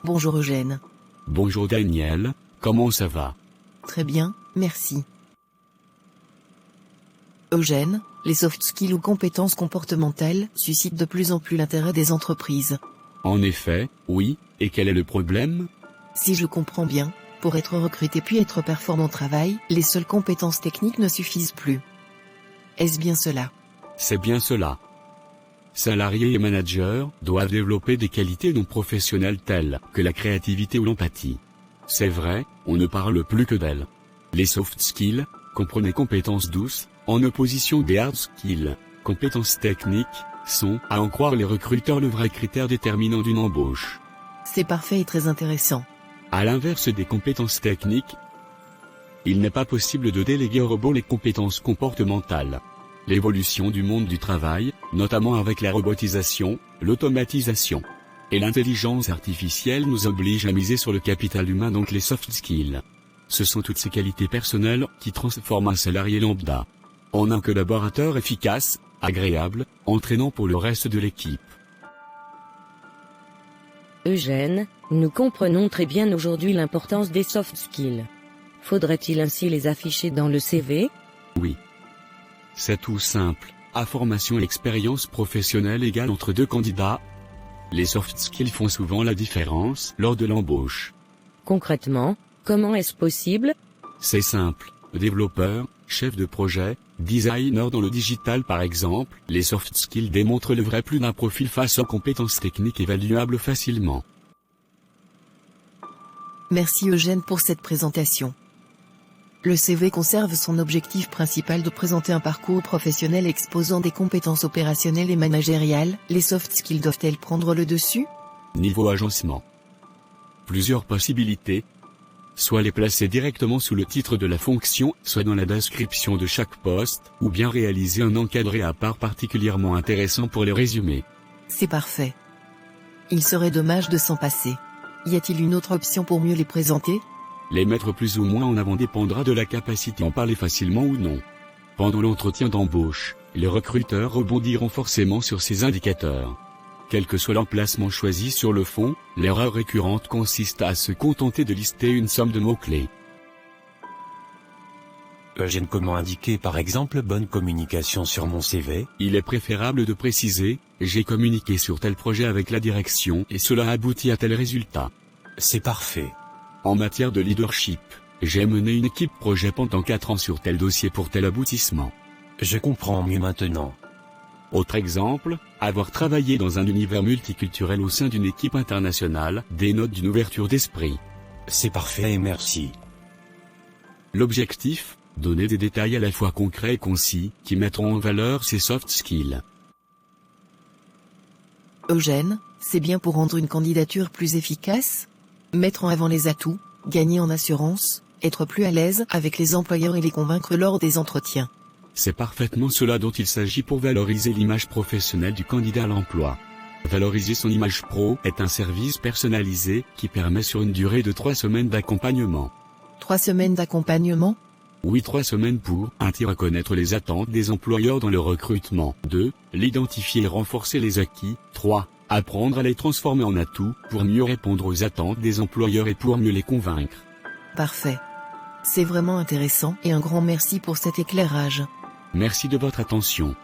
Bonjour Eugène. Bonjour Daniel, comment ça va? Très bien, merci. Eugène, les soft skills ou compétences comportementales suscitent de plus en plus l'intérêt des entreprises. En effet, oui, et quel est le problème? Si je comprends bien, pour être recruté puis être performant au travail, les seules compétences techniques ne suffisent plus. Est-ce bien cela? C'est bien cela. Salariés et managers doivent développer des qualités non professionnelles telles que la créativité ou l'empathie. C'est vrai, on ne parle plus que d'elles. Les soft skills, comprenez compétences douces, en opposition des hard skills, compétences techniques, sont, à en croire les recruteurs, le vrai critère déterminant d'une embauche. C'est parfait et très intéressant. À l'inverse des compétences techniques, il n'est pas possible de déléguer au robot les compétences comportementales. L'évolution du monde du travail, notamment avec la robotisation, l'automatisation et l'intelligence artificielle, nous oblige à miser sur le capital humain, donc les soft skills. Ce sont toutes ces qualités personnelles qui transforment un salarié lambda en un collaborateur efficace, agréable, entraînant pour le reste de l'équipe. Eugène, nous comprenons très bien aujourd'hui l'importance des soft skills. Faudrait-il ainsi les afficher dans le CV? Oui. C'est tout simple. À formation et expérience professionnelle égale entre deux candidats, les soft skills font souvent la différence lors de l'embauche. Concrètement, comment est-ce possible? C'est simple. Développeur, chef de projet, designer dans le digital par exemple, les soft skills démontrent le vrai plus d'un profil face aux compétences techniques évaluables facilement. Merci Eugène pour cette présentation. Le CV conserve son objectif principal de présenter un parcours professionnel exposant des compétences opérationnelles et managériales. Les soft skills doivent-elles prendre le dessus? Niveau agencement. Plusieurs possibilités. Soit les placer directement sous le titre de la fonction, soit dans la description de chaque poste, ou bien réaliser un encadré à part particulièrement intéressant pour les résumer. C'est parfait. Il serait dommage de s'en passer. Y a-t-il une autre option pour mieux les présenter? Les mettre plus ou moins en avant dépendra de la capacité à en parler facilement ou non. Pendant l'entretien d'embauche, les recruteurs rebondiront forcément sur ces indicateurs. Quel que soit l'emplacement choisi sur le fond, l'erreur récurrente consiste à se contenter de lister une somme de mots-clés. Eugène, comment indiquer par exemple bonne communication sur mon CV? Il est préférable de préciser « J'ai communiqué sur tel projet avec la direction et cela aboutit à tel résultat ». C'est parfait. En matière de leadership, j'ai mené une équipe projet pendant 4 ans sur tel dossier pour tel aboutissement. Je comprends mieux maintenant. Autre exemple, avoir travaillé dans un univers multiculturel au sein d'une équipe internationale dénote d'une ouverture d'esprit. C'est parfait et merci. L'objectif, donner des détails à la fois concrets et concis, qui mettront en valeur ces soft skills. Eugène, c'est bien pour rendre une candidature plus efficace? Mettre en avant les atouts, gagner en assurance, être plus à l'aise avec les employeurs et les convaincre lors des entretiens. C'est parfaitement cela dont il s'agit pour valoriser l'image professionnelle du candidat à l'emploi. Valoriser son image pro est un service personnalisé qui permet sur une durée de 3 semaines d'accompagnement. 3 semaines d'accompagnement? Oui, 3 semaines pour 1. Reconnaître les attentes des employeurs dans le recrutement. 2. L'identifier et renforcer les acquis. 3. Apprendre à les transformer en atouts pour mieux répondre aux attentes des employeurs et pour mieux les convaincre. Parfait. C'est vraiment intéressant et un grand merci pour cet éclairage. Merci de votre attention.